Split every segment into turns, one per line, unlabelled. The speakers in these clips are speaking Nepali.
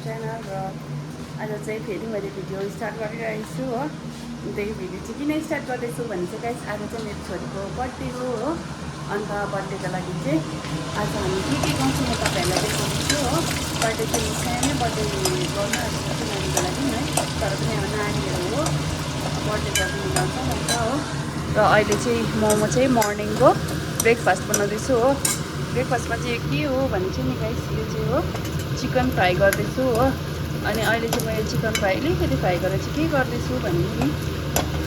च्यानल र आज चाहिँ फेरि मैले भिडियो स्टार्ट गरिरहेको छु हो। त्यही भिडियो चाहिँ किन स्टार्ट गर्दैछु भने चाहिँ गाइस आज चाहिँ मेरो छोरीको बर्थडे हो अन्त बर्थडेको लागि चाहिँ आज हामी के गर्छौँ म तपाईँहरूलाई देखाउँछु हो। बर्थडे चाहिँ सानै बर्थडे गर्न आएको नानीको लागि है, तर पनि अब नानीहरू हो बर्थडे गर्नु मिलाउँछ भन्छ हो। र अहिले चाहिँ म चाहिँ मर्निङको ब्रेकफास्ट बनाउँदैछु हो। ब्रेकफास्टमा चाहिँ के हो भने चाहिँ नि गाइस यो चाहिँ हो चिकन फ्राई गर्दैछु हो। अनि अहिले चाहिँ म यो चिकन फ्राई अलिकति फ्राई गरेर चाहिँ के गर्दैछु भने नि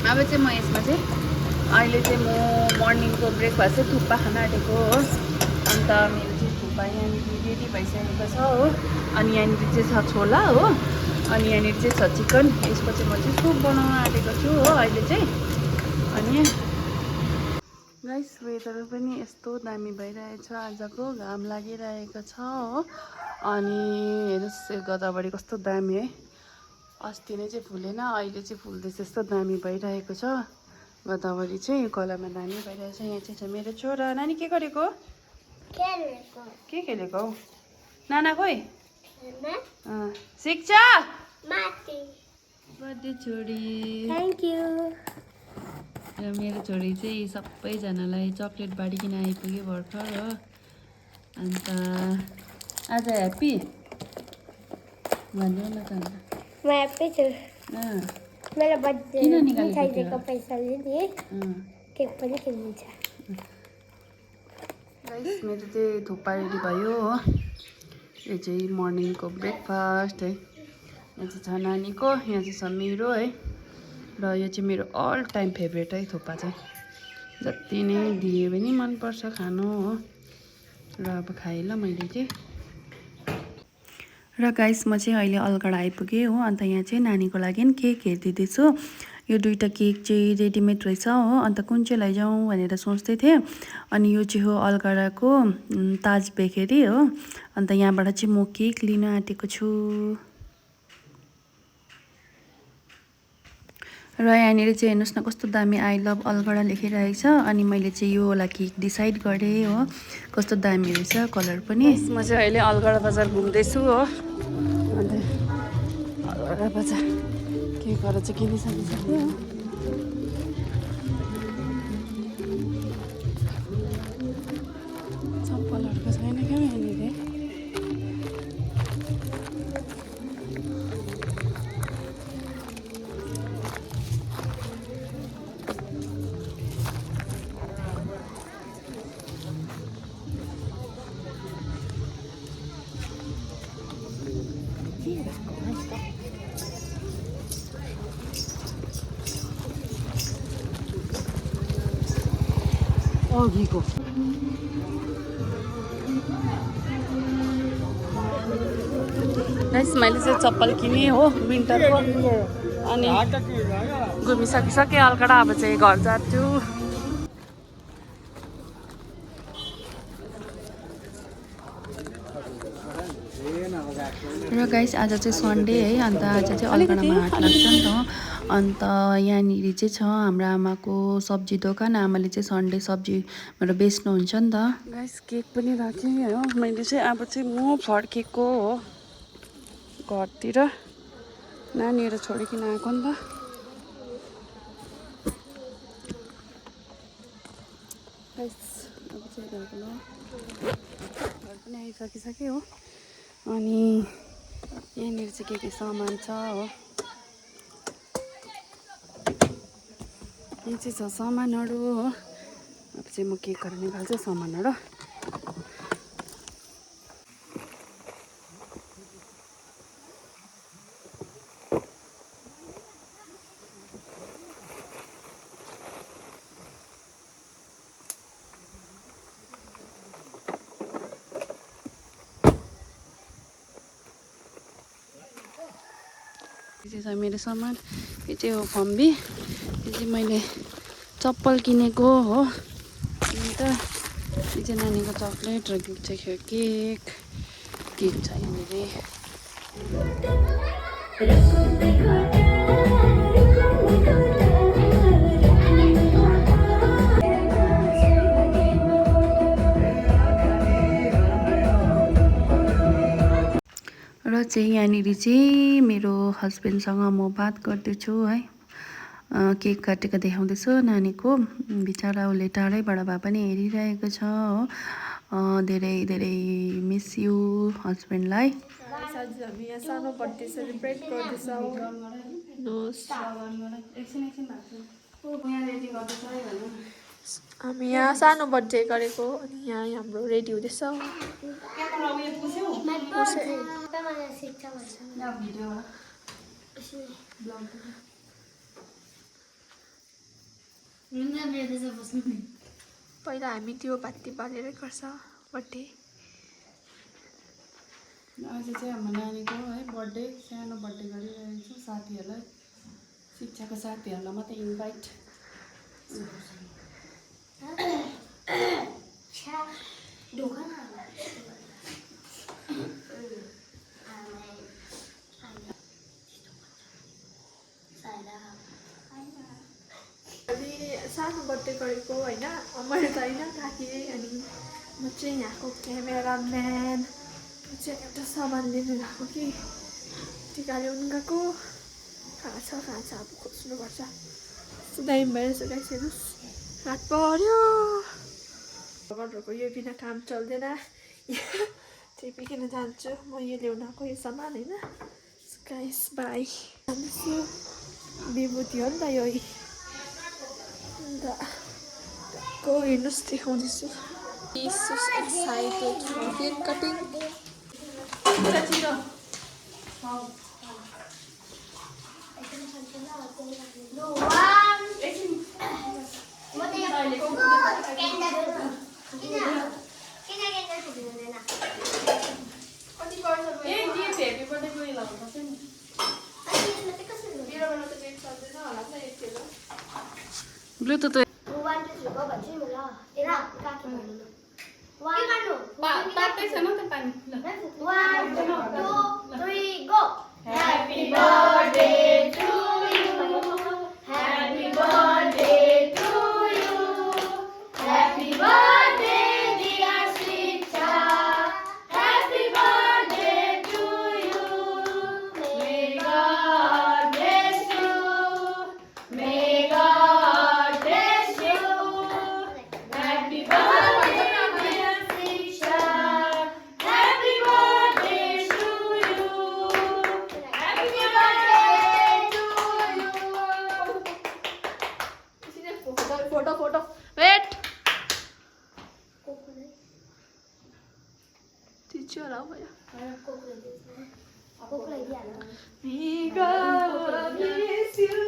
अब चाहिँ म यसमा चाहिँ अहिले चाहिँ म मर्निङको ब्रेकफास्ट चाहिँ थुक्पा खान आँटेको हो। अन्त मेरो चाहिँ थुक्पा यहाँनिर रेडी भइसकेको छ हो। अनि यहाँनिर चाहिँ छ छोला हो, अनि यहाँनिर चाहिँ छ चिकन। यसको चाहिँ म चाहिँ सुप बनाउन आँटेको छु हो अहिले चाहिँ। अनि गाइस वेदर पनि यस्तो दामी भइरहेछ, आजको घाम लागिरहेको छ हो। अनि हेर्नुहोस् गदावरी कस्तो दामी है, अस्ति नै चाहिँ फुलेन अहिले चाहिँ फुल्दैछ, यस्तो दामी भइरहेको छ गदावरी चाहिँ कलरमा दामी भइरहेछ। यहाँ चाहिँ छ मेरो छोरा। नानी के गरेको? के खेलेको हौ नाना? खोइ शिक्षा बर्थडे छोरी।
Thank you.
र मेरो छोरी चाहिँ सबैजनालाई चक्लेट बाँडिकन आइपुग्यो भर्खर हो। अन्त आज ह्याप्पी भन्नु न त।
म ह्याप्पी छु। मेरो बर्थडे
किन निकालेको
मिठाईको पैसाले नि केक पनि किनिन्छ।
गाइस मेरो चाहिँ थुक्पा रेडी भयो हो। यो चाहिँ मर्निङको ब्रेकफास्ट है। यहाँ चाहिँ छ नानीको, यहाँ चाहिँ छ मेरो है। र यो चाहिँ मेरो अल टाइम फेभरेट है थुक्पा चाहिँ, जति नै दिए पनि मनपर्छ खानु हो। र अब खाएँ ल मैले चाहिँ। र गाइस म चाहिँ अहिले अलगढा आइपुगेँ हो। अन्त यहाँ चाहिँ नानीको लागि केक हेरिदिँदैछु। यो दुईवटा केक चाहिँ रेडिमेड रहेछ हो। अन्त कुन चाहिँ लैजाउँ भनेर सोच्दै थिएँ। अनि यो चाहिँ हो अलगढाको ताज बेकरी हो। अन्त यहाँबाट चाहिँ म केक लिन आँटेको छु। र यहाँनिर चाहिँ हेर्नुहोस् न कस्तो दामी आई लभ अलगढा लेखिरहेको छ। अनि मैले चाहिँ यो वाला केक डिसाइड गरेँ हो, कस्तो दामी रहेछ कलर पनि। म चाहिँ अहिले अलगढा बजार घुम्दैछु हो। अन्त अलगढा बजार केकहरू चाहिँ किनिसकिसक्यो। चप्पलहरूको छैन क्या यहाँनिर। अघिको गाइस मैले चाहिँ चप्पल किनेँ हो विन्टरको। अनि घुमिसकिसकेँ अलगढा, अब चाहिँ घर जान्छु। र गाइस आज चाहिँ सन्डे है, अन्त आज चाहिँ अलगढामा हाट लाग्छ नि त। अन्त यहाँनिर चाहिँ छ हाम्रो आमाको सब्जी दोकान। आमाले चाहिँ सन्डे सब्जीबाट बेच्नुहुन्छ नि त। गाइस केक पनि राखेँ हो मैले चाहिँ। अब चाहिँ म फर्केको हो घरतिर, नानीहरू छोडिकन आएको नि त। गाइस अब चाहिँ घर पनि आइसकिसक्यो हो। अनि यहाँनिर चाहिँ के सामान छ हो, यहाँ चाहिँ छ सामानहरू हो। अब चाहिँ म केकहरू निकाल्छु सामानहरू। यो चाहिँ छ मेरो सामान। यो चाहिँ हो फम्बी। यो चाहिँ मैले चप्पल किनेको हो। अन्त यो चाहिँ नानीको चक्लेट र चाहिँ केक छ यहाँनिर। र चाहिँ यहाँनिर चाहिँ मेरो हस्बेन्डसँग म बात गर्दैछु है। केक काटेको देखाउँदैछु नानीको। बिचरा उसले टाढैबाट भए पनि हेरिरहेको छ हो। धेरै धेरै मिस यु हस्बेन्डलाई।
आज हामी यहाँ सानो बर्थडे सेलिब्रेट गर्दैछौँ। हामी यहाँ सानो बर्थडे गरेको अनि यहाँ हाम्रो रेडी हुँदैछ। पहिला हामी त्यो बाती बालेर गर्छ बर्थडे।
आज चाहिँ हाम्रो नानीको है बर्थडे, सानो बर्थडे गरिरहेको छु। साथीहरूलाई, शिक्षाको साथीहरूलाई मात्रै इन्भाइट।
अनि सानो बर्थडे गरेको होइन, मैले त होइन काकीले। अनि म चाहिँ यहाँको क्यामेराम्यान, चाहिँ एउटा सामान लिनु गएको कि टिका ल्याउनु गएको। कहाँ छ अब खोज्नुपर्छ। दामी भइरहेछ गाइस, हेर्नुहोस् रात पर्यो। घरहरूको यो बिना काम चल्दैन। त्यही पिकिन जान्छु म यो ल्याउन आएको यो सामान होइन। Guys by. विभूति हो नि त यो। अन्त को हेर्नुहोस् देखाउँदैछु। Excited cake cutting.
Bluetooth
Happy birthday to you. Happy birthday to you. Happy birthday dear Shiksha. Happy birthday to you. May God bless you. May God bless you. Happy birthday dear Shiksha. Happy birthday to you. Happy birthday to you.
Photo वेट टिच्यो होला भयो। May God bless you.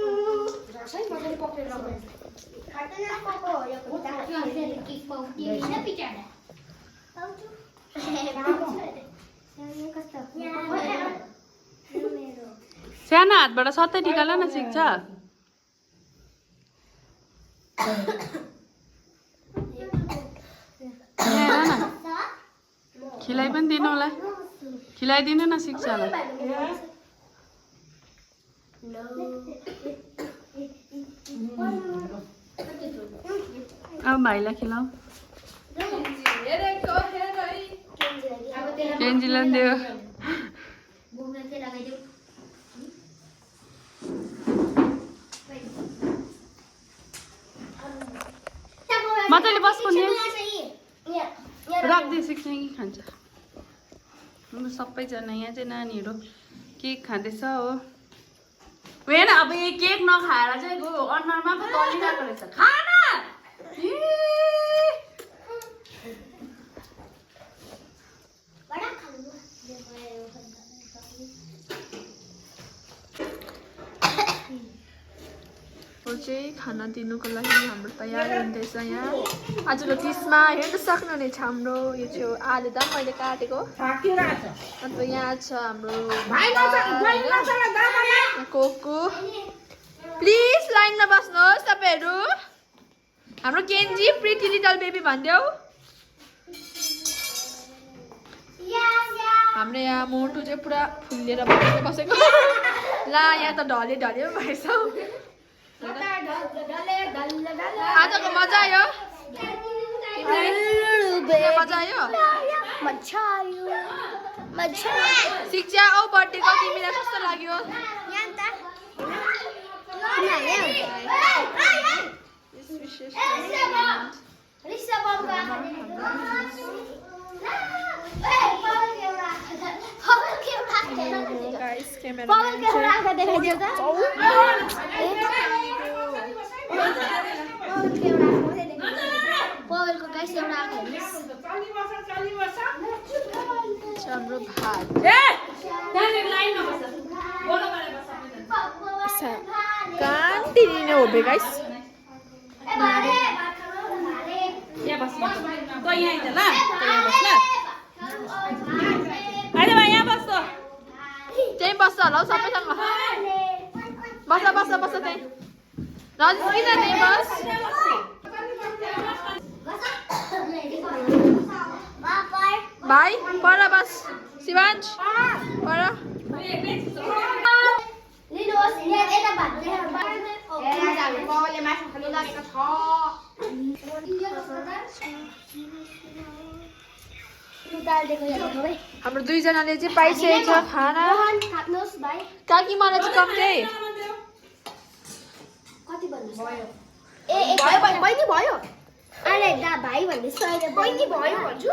सानो हातबाट सत्तै टिका ल्याउन सिक्छ। खिलाइ पनि दिनु होला, खिलाइदिनु न शिक्षालाई। अब भाइलाई खिलाऊ। केन्जीलाई पनि दियो। मजाले बस पनि राख्दै शिक्षा कि खान्छ। सबैजना यहाँ चाहिँ नानीहरू केक खाँदैछ हो। होइन अब यो केक नखाएर चाहिँ अनुहारमा पो तलिरहेको रहेछ। खाना
चाहिँ खाना दिनुको लागि हाम्रो तयार हुँदैछ। यहाँ आजको डिसमा हेर्न सक्नुहुनेछ हाम्रो यो चाहिँ आलुदम मैले काटेको। अन्त यहाँ छ हाम्रो कोको। प्लिज लाइनमा बस्नुहोस् तपाईँहरू। हाम्रो केन्जी प्रिटी लिटल बेबी भनिदेऊ। हाम्रो यहाँ मोटु चाहिँ पुरा फुल्लिएर बसेको। ला यहाँ त ढले ढले भएछ। आजको मजा आयो। मजा आयो।
मजा आयो मजा
शिक्षा औ बर्थडेको तिमीलाई कस्तो लाग्यो
यहाँ त
गाइस क्यामेरा
पवलको गाइस एउटा
हाम्रो भात कान्टिने हो बे गाइस
यहाँ बस्नु त यहाँ आइज ल त यहाँ बस् ल अहिले भाइ यहाँ बस्छ
त्यहीँ बस्छ होला हौ सबैसँग बस बस बस त्यहीँ नजिक त्यहीँ बस भाइ पर बस शिवान्श पर हाम्रो दुईजनाले चाहिँ पाइसकेको छ खाना काकी मलाई चाहिँ कम्ती
बहिनी भयो अरे दा भाइ भन्दैछ अहिले बहिनी भयो भन्छु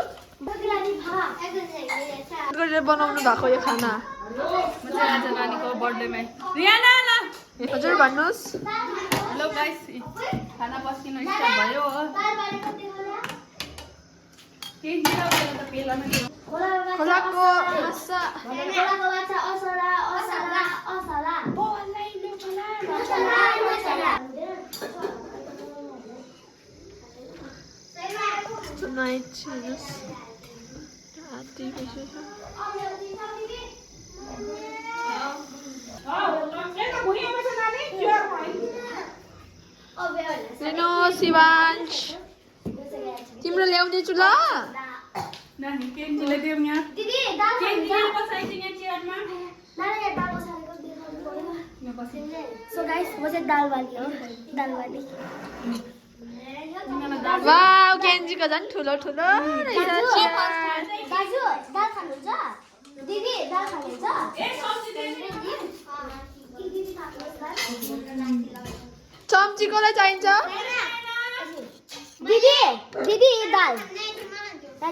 गरेर बनाउनु भएको यो खाना
म चाहिँ आज नानीको बर्थडेमा रियाना ल
हजुर भन्नुहोस्
हेलो गाइस खाना पस्किनु स्टार्ट भयो हो के दिला त पेलामा के
खोलाको माछा Tonight is TV Reno, Shivansh तिम्रो ल्याउँदैछु ल
नानी केन्जीलाई देऊ यहाँ
दिदी दाल
केन्जीले बसाइदिनु यहाँ चेयरमा
सो गाइस म चाहिँ दाल बाली हो दाल बाली
वाउ केन्जीको झन् ठुलो ठुलो
दाजु दाल खानुहुन्छ दिदी दाल खानुहुन्छ
ए सब्जी
चम्ची कसलाई चाहिन्छ
दिदी दिदी दाल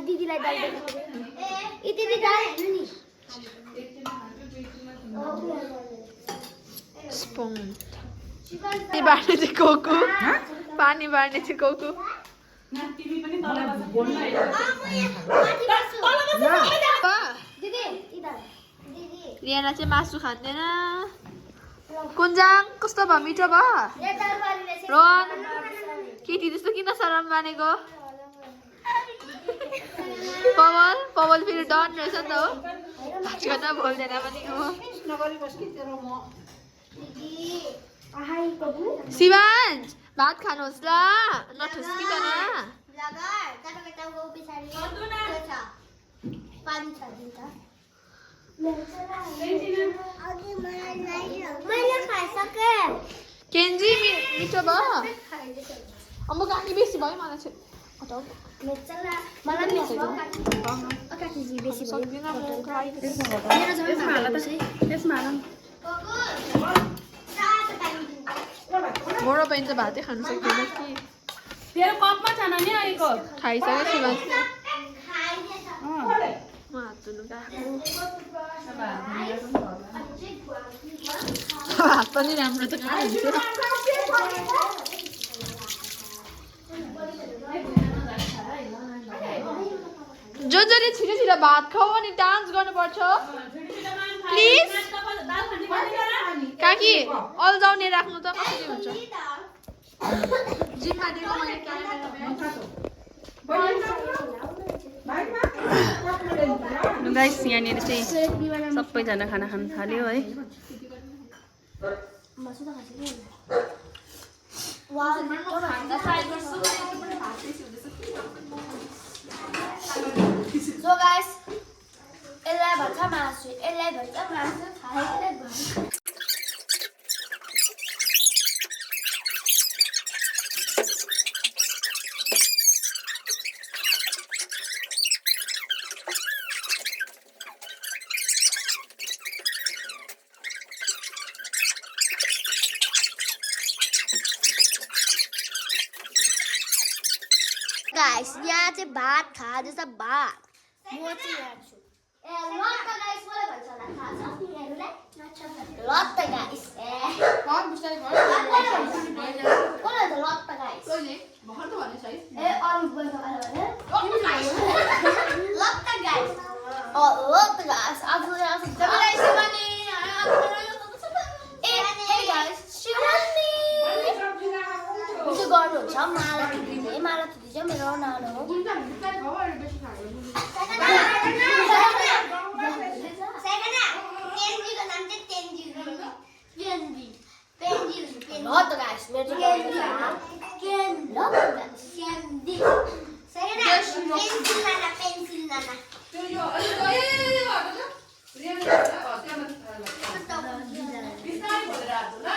दिदीलाई दाल ए दिदी दाल हेर्नु नि
स्पुन पानी बाँड्ने चाहिँ कोकु पानी बाँड्ने चाहिँ कोकु
तिमी पनि तल बस बोल्न हैन
दिदी इ दाल दिदी
रियाना चाहिँ मासु खाँदैन कुन्जाङ कस्तो भयो मिठो भयो
ए दाल बालीले चाहिँ
रोहन केटी जस्तो किन शरम मानेको पवल पवल फेरि डन रहेछ नि त हो भाषण बोल्दैन पनि हो शिवान्श भात खानुहोस् ल नठुस्किकन केन्जी मिठो भयो अब काकी बेसी भयो मलाई चाहिँ हटाउ
त्यसमा हाल त त्यसमा हाल
मोरो बहिनी चाहिँ भातै खानु सक्दैन कि
तेरो कपमा छ नि आएको
खाइसक्यो शिवान्श म हात धुनु गएको हात पनि राम्रो त कहाँ हुन्थ्यो जसले छिटो छिटो भात खाऊ अनि डान्स गर्नुपर्छ प्लिज काकी अल्झाउने राख्नु त कसरी हुन्छ जिम्मा दिएको मैले
गाइस यहाँनिर चाहिँ सबैजना खाना खान थाल्यो है
So guys, यसलाई भन्छ मासु यसलाई भन्छ मासु खाएकै भन्छ गाइस यहाँ चाहिँ भात खाँदैछ भात म चाहिँ यहाँ छु ए लट्ट गाइस मलाई भन्छ होला थाहा छ तिमीहरुलाई लट्ट गाइस ए
कौन बिस्तारै घर
कोले त लट्ट गाइस
कहिले भर्खर त भनेछ है
ए अरु बोल्नु आयो भने लट्ट गाइस लट्ट गाइस आफुले आफु
तपाईलाई शिवानी
ए गाइस शिवानी मिठो गर्नुहुन्छ माला थुदिँदै मेरो नानो हो
गुन्डा बिस्तारै खबर बेसी खायो
लट्ट गाइस मेरो
बिस्तारै भएर आएको ल